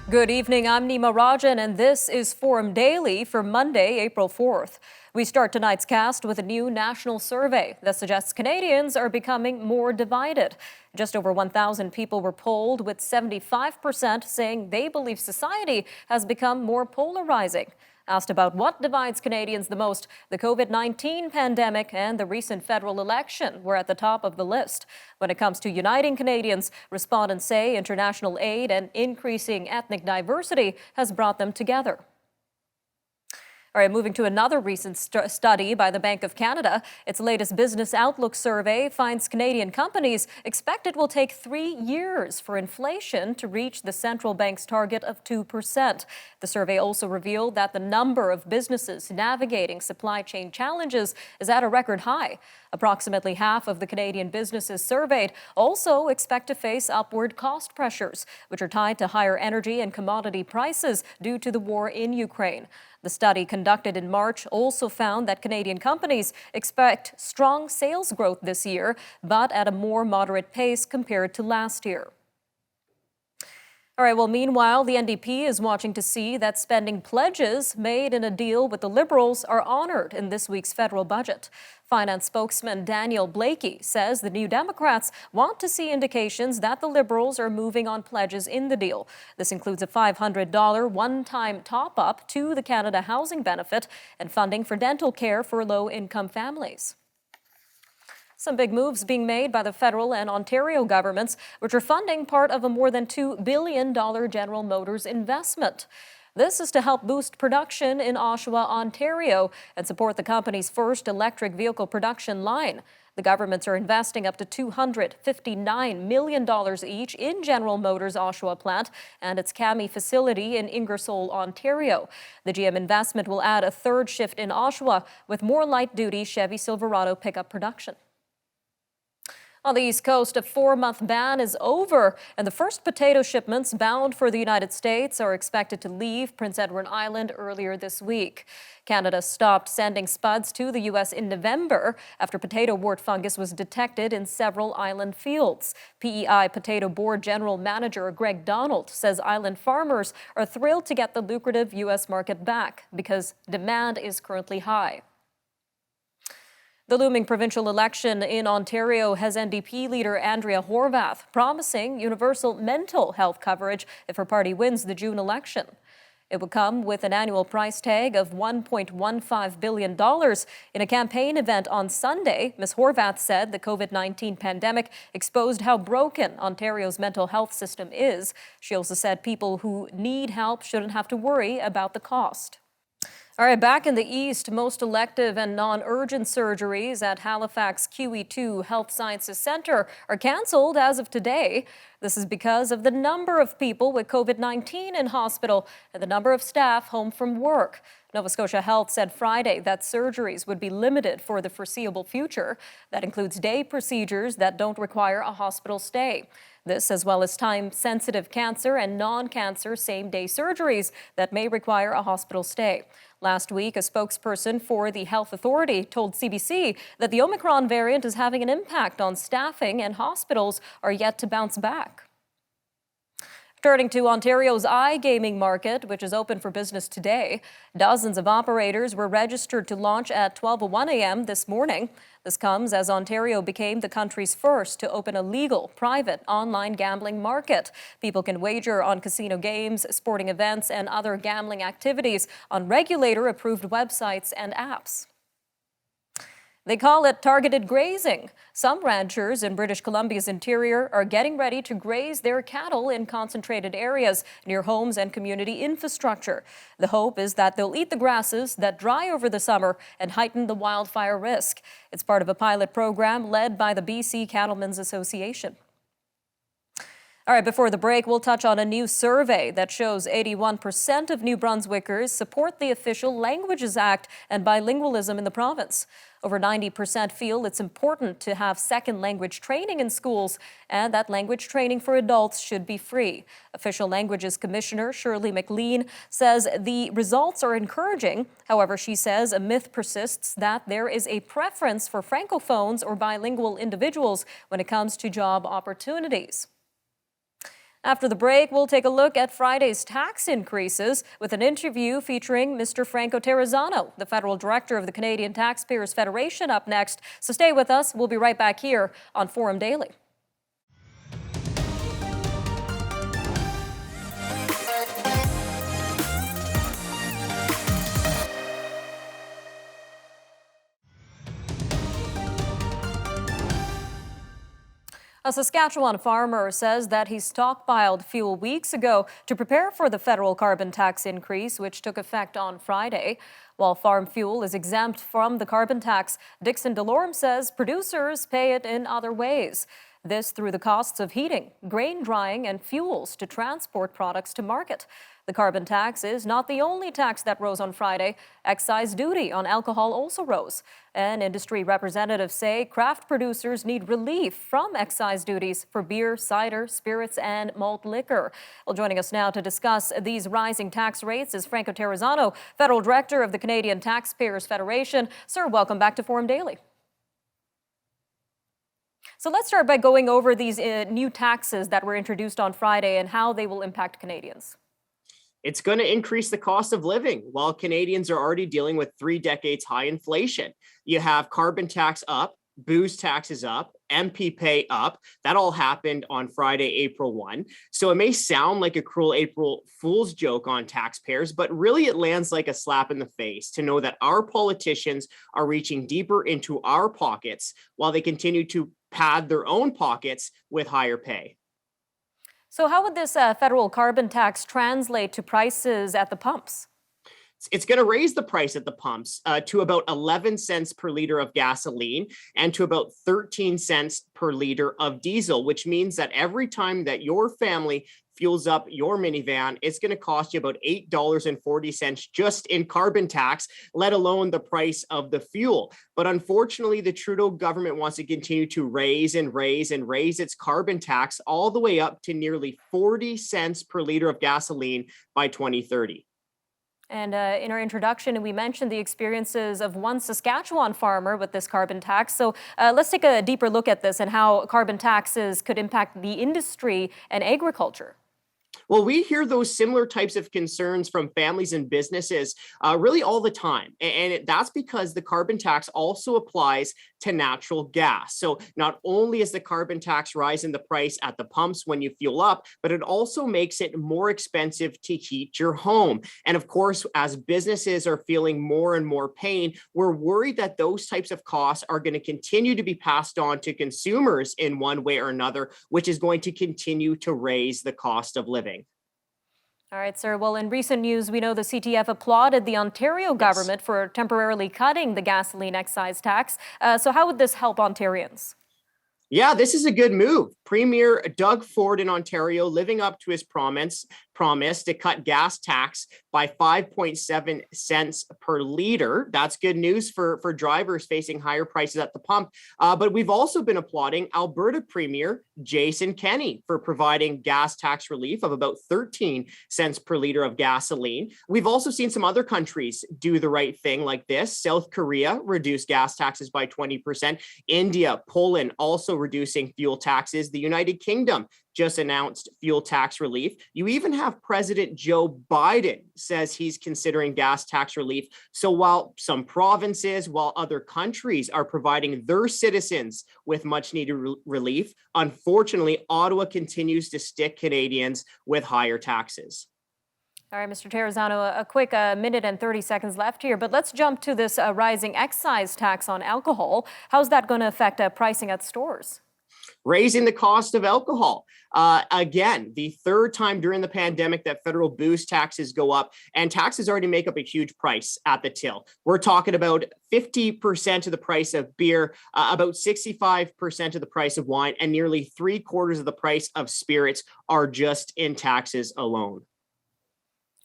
Good evening, I'm Nima Rajan, and this is Forum Daily for Monday, April 4th. We start tonight's cast with a new national survey that suggests Canadians are becoming more divided. Just over 1,000 people were polled, with 75% saying they believe society has become more polarizing. Asked about what divides Canadians the most, the COVID-19 pandemic and the recent federal election were at the top of the list. When it comes to uniting Canadians, respondents say international aid and increasing ethnic diversity has brought them together. All right, moving to another recent study by the Bank of Canada. Its latest Business Outlook survey finds Canadian companies expect it will take 3 years for inflation to reach the central bank's target of 2%. The survey also revealed that the number of businesses navigating supply chain challenges is at a record high. Approximately half of the Canadian businesses surveyed also expect to face upward cost pressures, which are tied to higher energy and commodity prices due to the war in Ukraine. The study conducted in March also found that Canadian companies expect strong sales growth this year, but at a more moderate pace compared to last year. All right, well, meanwhile, the NDP is watching to see that spending pledges made in a deal with the Liberals are honored in this week's federal budget. Finance spokesman Daniel Blakey says the New Democrats want to see indications that the Liberals are moving on pledges in the deal. This includes a $500 one-time top-up to the Canada Housing Benefit and funding for dental care for low-income families. Some big moves being made by the federal and Ontario governments, which are funding part of a more than $2 billion General Motors investment. This is to help boost production in Oshawa, Ontario, and support the company's first electric vehicle production line. The governments are investing up to $259 million each in General Motors' Oshawa plant and its Kami facility in Ingersoll, Ontario. The GM investment will add a third shift in Oshawa with more light-duty Chevy Silverado pickup production. On the East Coast, a 4-month ban is over, and the first potato shipments bound for the United States are expected to leave Prince Edward Island earlier this week. Canada stopped sending spuds to the U.S. in November after potato wart fungus was detected in several island fields. PEI Potato Board General Manager Greg Donald says island farmers are thrilled to get the lucrative U.S. market back because demand is currently high. The looming provincial election in Ontario has NDP leader Andrea Horwath promising universal mental health coverage if her party wins the June election. It will come with an annual price tag of $1.15 billion. In a campaign event on Sunday, Ms. Horwath said the COVID-19 pandemic exposed how broken Ontario's mental health system is. She also said people who need help shouldn't have to worry about the cost. All right, back in the East, most elective and non-urgent surgeries at Halifax QE2 Health Sciences Centre are canceled as of today. This is because of the number of people with COVID-19 in hospital and the number of staff home from work. Nova Scotia Health said Friday that surgeries would be limited for the foreseeable future. That includes day procedures that don't require a hospital stay. This, as well as time-sensitive cancer and non-cancer same-day surgeries that may require a hospital stay. Last week, a spokesperson for the Health Authority told CBC that the Omicron variant is having an impact on staffing and hospitals are yet to bounce back. Turning to Ontario's iGaming market, which is open for business today, dozens of operators were registered to launch at 12:01 a.m. this morning. This comes as Ontario became the country's first to open a legal, private online gambling market. People can wager on casino games, sporting events, and other gambling activities on regulator-approved websites and apps. They call it targeted grazing. Some ranchers in British Columbia's interior are getting ready to graze their cattle in concentrated areas near homes and community infrastructure. The hope is that they'll eat the grasses that dry over the summer and heighten the wildfire risk. It's part of a pilot program led by the BC Cattlemen's Association. All right, before the break, we'll touch on a new survey that shows 81% of New Brunswickers support the Official Languages Act and bilingualism in the province. Over 90% feel it's important to have second language training in schools and that language training for adults should be free. Official Languages Commissioner Shirley McLean says the results are encouraging. However, she says a myth persists that there is a preference for francophones or bilingual individuals when it comes to job opportunities. After the break, we'll take a look at Friday's tax increases with an interview featuring Mr. Franco Terrazzano, the federal director of the Canadian Taxpayers Federation, up next. So stay with us. We'll be right back here on Forum Daily. A Saskatchewan farmer says that he stockpiled fuel weeks ago to prepare for the federal carbon tax increase, which took effect on Friday. While farm fuel is exempt from the carbon tax, Dixon Delorme says producers pay it in other ways. This through the costs of heating, grain drying, and fuels to transport products to market. The carbon tax is not the only tax that rose on Friday. Excise duty on alcohol also rose. And industry representatives say craft producers need relief from excise duties for beer, cider, spirits, and malt liquor. Well, joining us now to discuss these rising tax rates is Franco Terrazzano, Federal Director of the Canadian Taxpayers Federation. Sir, welcome back to Forum Daily. So let's start by going over these new taxes that were introduced on Friday and how they will impact Canadians. It's going to increase the cost of living while Canadians are already dealing with 3 decades high inflation. You have carbon tax up, booze taxes up, MP pay up. That all happened on Friday, April 1. So it may sound like a cruel April Fool's joke on taxpayers, but really it lands like a slap in the face to know that our politicians are reaching deeper into our pockets while they continue to pad their own pockets with higher pay. So how would this federal carbon tax translate to prices at the pumps? It's going to raise the price at the pumps to about 11 cents per liter of gasoline and to about 13 cents per liter of diesel, which means that every time that your family fuels up your minivan, it's going to cost you about $8.40 just in carbon tax, let alone the price of the fuel. But unfortunately, the Trudeau government wants to continue to raise and raise and raise its carbon tax all the way up to nearly 40 cents per liter of gasoline by 2030. And in our introduction, we mentioned the experiences of one Saskatchewan farmer with this carbon tax. So let's take a deeper look at this and how carbon taxes could impact the industry and agriculture. Well, we hear those similar types of concerns from families and businesses really all the time. And that's because the carbon tax also applies to natural gas. So not only is the carbon tax rise in the price at the pumps when you fuel up, but it also makes it more expensive to heat your home. And of course, as businesses are feeling more and more pain, we're worried that those types of costs are going to continue to be passed on to consumers in one way or another, which is going to continue to raise the cost of living. All right, sir. Well, in recent news, we know the CTF applauded the Ontario government for temporarily cutting the gasoline excise tax. So how would this help Ontarians? Yeah, this is a good move. Premier Doug Ford in Ontario living up to his promise to cut gas tax by 5.7 cents per liter. That's good news for drivers facing higher prices at the pump. But we've also been applauding Alberta Premier Jason Kenney for providing gas tax relief of about 13 cents per liter of gasoline. We've also seen some other countries do the right thing like this. South Korea reduced gas taxes by 20%. India, Poland also reducing fuel taxes. The United Kingdom just announced fuel tax relief. You even have President Joe Biden says he's considering gas tax relief. So while some provinces, while other countries are providing their citizens with much needed relief, unfortunately, Ottawa continues to stick Canadians with higher taxes. All right, Mr. Terrazzano, a quick minute and 30 seconds left here, but let's jump to this rising excise tax on alcohol. How's that going to affect pricing at stores? Raising the cost of alcohol. Again, the third time during the pandemic that federal booze taxes go up, and taxes already make up a huge price at the till. We're talking about 50% of the price of beer, about 65% of the price of wine, and nearly 3/4 of the price of spirits are just in taxes alone.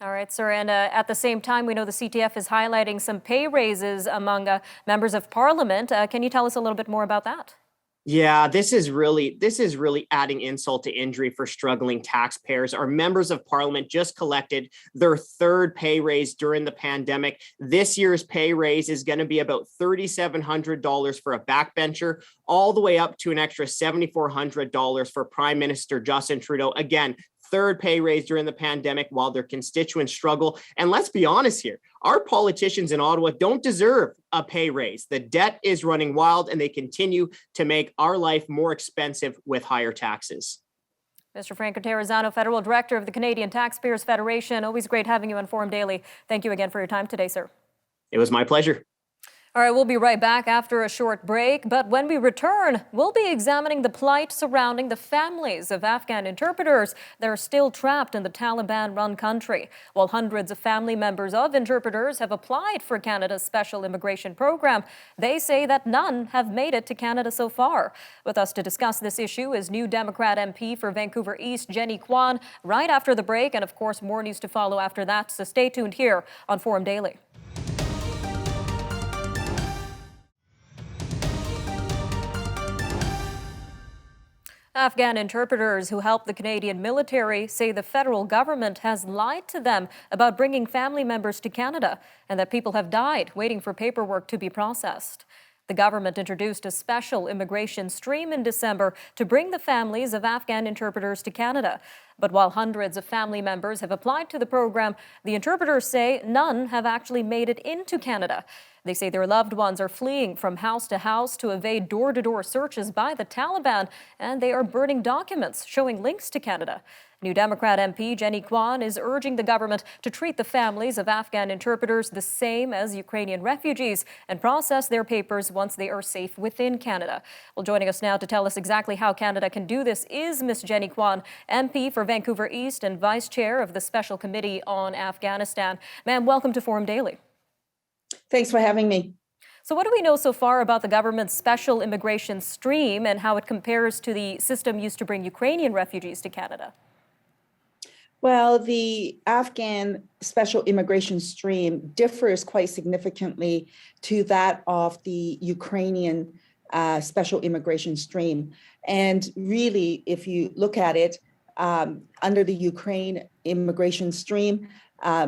All right, sir. And at the same time, we know the CTF is highlighting some pay raises among members of parliament. Can you tell us a little bit more about that? Yeah, this is really adding insult to injury for struggling taxpayers. Our members of parliament just collected their third pay raise during the pandemic. This year's pay raise is going to be about $3,700 for a backbencher, all the way up to an extra $7,400 for Prime Minister Justin Trudeau. Again, third pay raise during the pandemic while their constituents struggle. And let's be honest here, our politicians in Ottawa don't deserve a pay raise. The debt is running wild and they continue to make our life more expensive with higher taxes. Mr. Franco Terrazzano, Federal Director of the Canadian Taxpayers Federation. Always great having you on Forum Daily. Thank you again for your time today, sir. It was my pleasure. All right, we'll be right back after a short break. But when we return, we'll be examining the plight surrounding the families of Afghan interpreters that are still trapped in the Taliban-run country. While hundreds of family members of interpreters have applied for Canada's special immigration program, they say that none have made it to Canada so far. With us to discuss this issue is New Democrat MP for Vancouver East, Jenny Kwan, right after the break. And of course, more news to follow after that. So stay tuned here on Forum Daily. Afghan interpreters who help the Canadian military say the federal government has lied to them about bringing family members to Canada and that people have died waiting for paperwork to be processed. The government introduced a special immigration stream in December to bring the families of Afghan interpreters to Canada. But while hundreds of family members have applied to the program, the interpreters say none have actually made it into Canada. They say their loved ones are fleeing from house to evade door-to-door searches by the Taliban, and they are burning documents showing links to Canada. New Democrat MP Jenny Kwan is urging the government to treat the families of Afghan interpreters the same as Ukrainian refugees and process their papers once they are safe within Canada. Well, joining us now to tell us exactly how Canada can do this is Ms. Jenny Kwan, MP for Vancouver East and Vice Chair of the Special Committee on Afghanistan. Ma'am, welcome to Forum Daily. Thanks for having me. So what do we know so far about the government's special immigration stream and how it compares to the system used to bring Ukrainian refugees to Canada? Well, the Afghan special immigration stream differs quite significantly to that of the Ukrainian special immigration stream. And really, if you look at it, under the Ukraine immigration stream,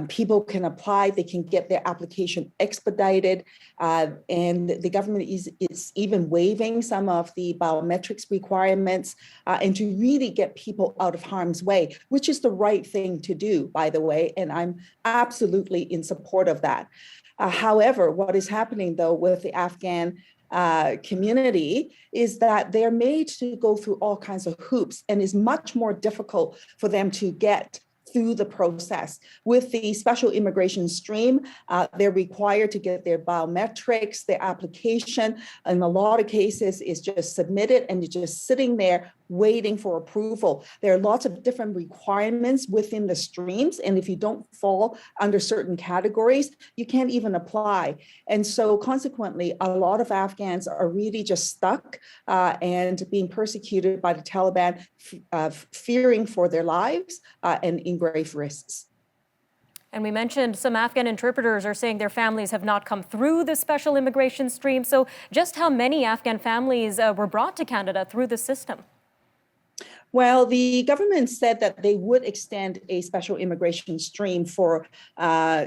people can apply, they can get their application expedited, and the government is even waiving some of the biometrics requirements, and to really get people out of harm's way, which is the right thing to do, by the way, and I'm absolutely in support of that. However, what is happening, though, with the Afghan community is that they're made to go through all kinds of hoops, and is much more difficult for them to get through the process. With the special immigration stream, they're required to get their biometrics, their application, in a lot of cases is just submitted and you're just sitting there waiting for approval. There are lots of different requirements within the streams, and if you don't fall under certain categories, you can't even apply. And so consequently, a lot of Afghans are really just stuck and being persecuted by the Taliban, fearing for their lives and in grave risks. And we mentioned some Afghan interpreters are saying their families have not come through the special immigration stream. So just how many Afghan families were brought to Canada through the system? Well, the government said that they would extend a special immigration stream for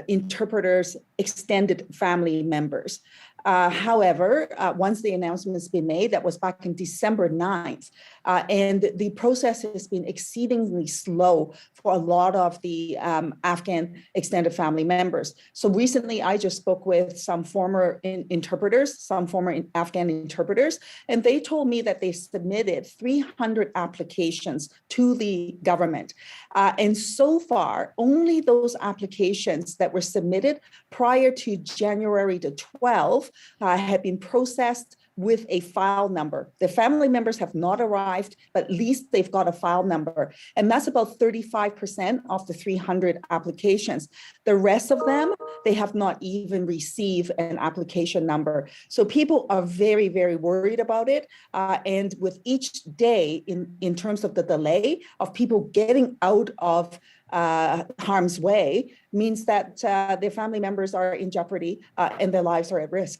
interpreters' extended family members. However, once the announcement has been made, that was back in December 9th, and the process has been exceedingly slow for a lot of the Afghan extended family members. So recently, I just spoke with some former interpreters, some former Afghan interpreters, and they told me that they submitted 300 applications to the government. And so far, only those applications that were submitted prior to January the 12th have been processed with a file number. The family members have not arrived, but at least they've got a file number. And that's about 35% of the 300 applications. The rest of them, they have not even received an application number. So people are very, very worried about it. And with each day in terms of the delay of people getting out of harm's way means that their family members are in jeopardy and their lives are at risk.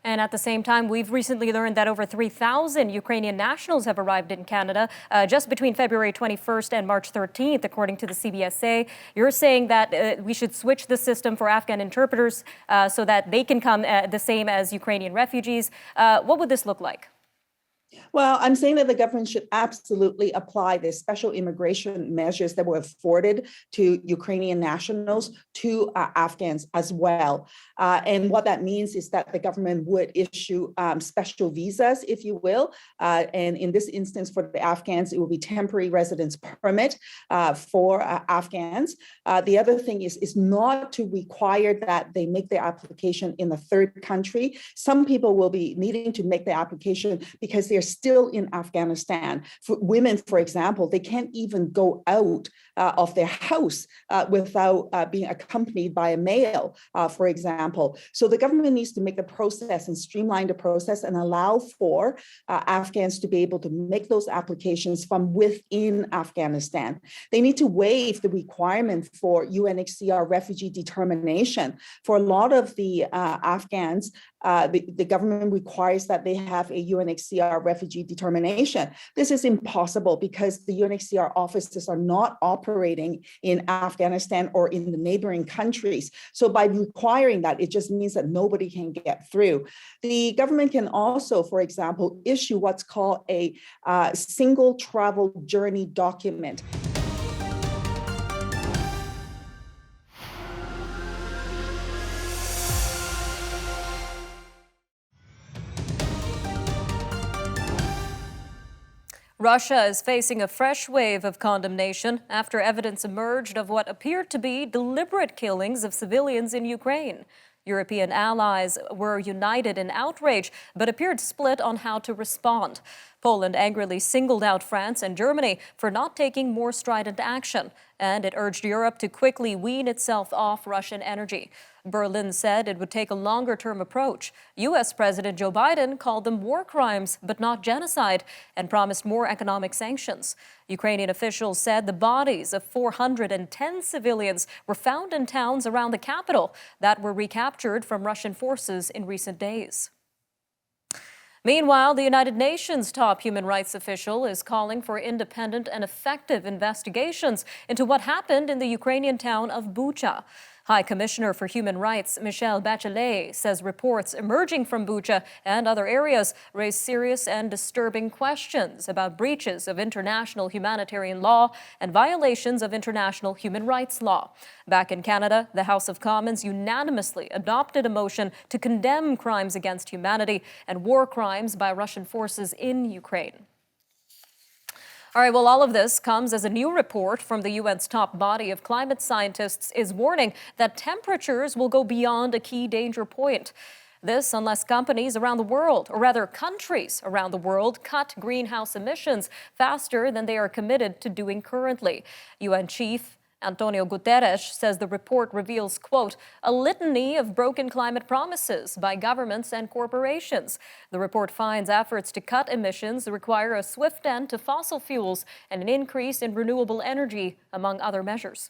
And at the same time, we've recently learned that over 3,000 Ukrainian nationals have arrived in Canada just between February 21st and March 13th, according to the CBSA. You're saying that we should switch the system for Afghan interpreters so that they can come the same as Ukrainian refugees. What would this look like? Well, I'm saying that the government should absolutely apply the special immigration measures that were afforded to Ukrainian nationals to Afghans as well. And what that means is that the government would issue special visas, if you will. And in this instance, for the Afghans, it will be temporary residence permit for Afghans. The other thing is not to require that they make their application in a third country. Some people will be needing to make the application because they're still in Afghanistan. For women, for example, they can't even go out of their house without being accompanied by a male, for example. So the government needs to make the process and streamline the process and allow for Afghans to be able to make those applications from within Afghanistan. They need to waive the requirement for UNHCR refugee determination. For a lot of the Afghans, the government requires that they have a UNHCR refugee determination. This is impossible because the UNHCR offices are not operating in Afghanistan or in the neighboring countries. So by requiring that, it just means that nobody can get through. The government can also, for example, issue what's called a single travel journey document. Russia is facing a fresh wave of condemnation after evidence emerged of what appeared to be deliberate killings of civilians in Ukraine. European allies were united in outrage, but appeared split on how to respond. Poland angrily singled out France and Germany for not taking more strident action, and it urged Europe to quickly wean itself off Russian energy. Berlin said it would take a longer-term approach. U.S. President Joe Biden called them war crimes, but not genocide, and promised more economic sanctions. Ukrainian officials said the bodies of 410 civilians were found in towns around the capital that were recaptured from Russian forces in recent days. Meanwhile, the United Nations top human rights official is calling for independent and effective investigations into what happened in the Ukrainian town of Bucha. High Commissioner for Human Rights Michelle Bachelet says reports emerging from Bucha and other areas raise serious and disturbing questions about breaches of international humanitarian law and violations of international human rights law. Back in Canada, the House of Commons unanimously adopted a motion to condemn crimes against humanity and war crimes by Russian forces in Ukraine. All right, well, all of this comes as a new report from the UN's top body of climate scientists is warning that temperatures will go beyond a key danger point. This unless companies around the world, or rather countries around the world, cut greenhouse emissions faster than they are committed to doing currently. UN Chief Antonio Guterres says the report reveals, quote, a litany of broken climate promises by governments and corporations. The report finds efforts to cut emissions require a swift end to fossil fuels and an increase in renewable energy, among other measures.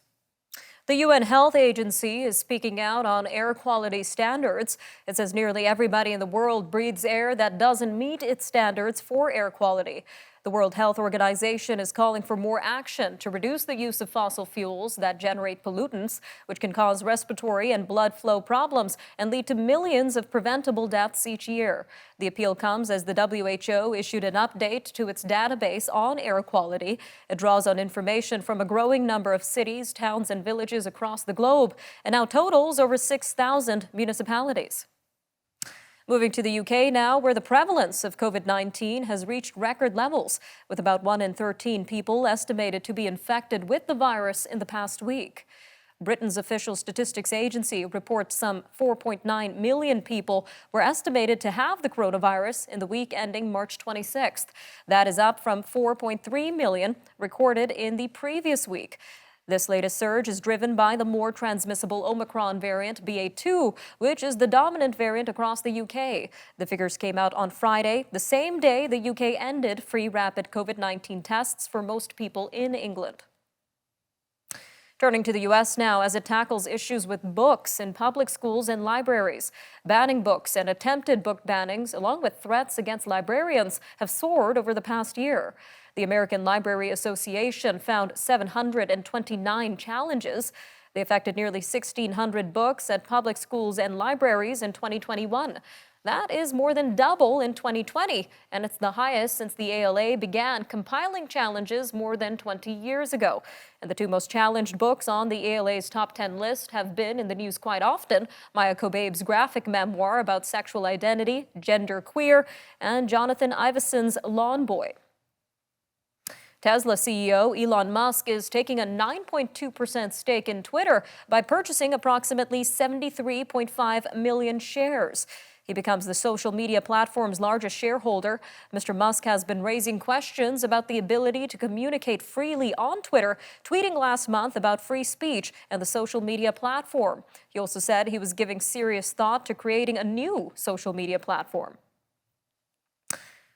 The UN Health Agency is speaking out on air quality standards. It says nearly everybody in the world breathes air that doesn't meet its standards for air quality. The World Health Organization is calling for more action to reduce the use of fossil fuels that generate pollutants, which can cause respiratory and blood flow problems and lead to millions of preventable deaths each year. The appeal comes as the WHO issued an update to its database on air quality. It draws on information from a growing number of cities, towns, and villages across the globe, and now totals over 6,000 municipalities. Moving to the UK now, where the prevalence of COVID-19 has reached record levels, with about 1 in 13 people estimated to be infected with the virus in the past week. Britain's official statistics agency reports some 4.9 million people were estimated to have the coronavirus in the week ending March 26th. That is up from 4.3 million recorded in the previous week. This latest surge is driven by the more transmissible Omicron variant BA2, which is the dominant variant across the UK. The figures came out on Friday, the same day the UK ended free rapid COVID-19 tests for most people in England. Turning to the U.S. now, as it tackles issues with books in public schools and libraries. Banning books and attempted book bannings, along with threats against librarians, have soared over the past year. The American Library Association found 729 challenges. They affected nearly 1,600 books at public schools and libraries in 2021. That is more than double in 2020, and it's the highest since the ALA began compiling challenges more than 20 years ago. And the two most challenged books on the ALA's top 10 list have been in the news quite often: Maya Kobabe's graphic memoir about sexual identity, gender queer, and Jonathan Iveson's Lawn Boy. Tesla CEO Elon Musk is taking a 9.2% stake in Twitter by purchasing approximately 73.5 million shares. He becomes the social media platform's largest shareholder. Mr. Musk has been raising questions about the ability to communicate freely on Twitter, tweeting last month about free speech and the social media platform. He also said he was giving serious thought to creating a new social media platform.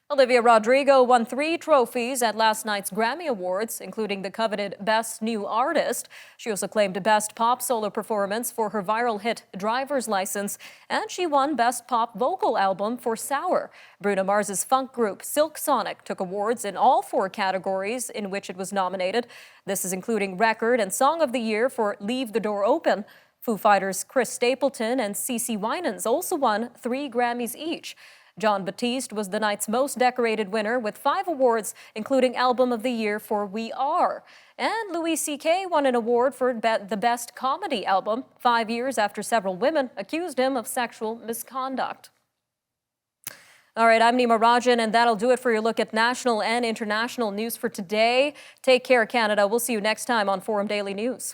Olivia Rodrigo won 3 trophies at last night's Grammy Awards, including the coveted Best New Artist. She also claimed Best Pop Solo Performance for her viral hit Driver's License, and she won Best Pop Vocal Album for Sour. Bruno Mars's funk group Silk Sonic took awards in all 4 categories in which it was nominated. This is including Record and Song of the Year for Leave the Door Open. Foo Fighters' Chris Stapleton and CeCe Winans also won 3 Grammys each. Jon Batiste was the night's most decorated winner with 5 awards, including Album of the Year for We Are. And Louis C.K. won an award for the Best Comedy Album 5 years after several women accused him of sexual misconduct. All right, I'm Nima Rajan, and that'll do it for your look at national and international news for today. Take care, Canada. We'll see you next time on Forum Daily News.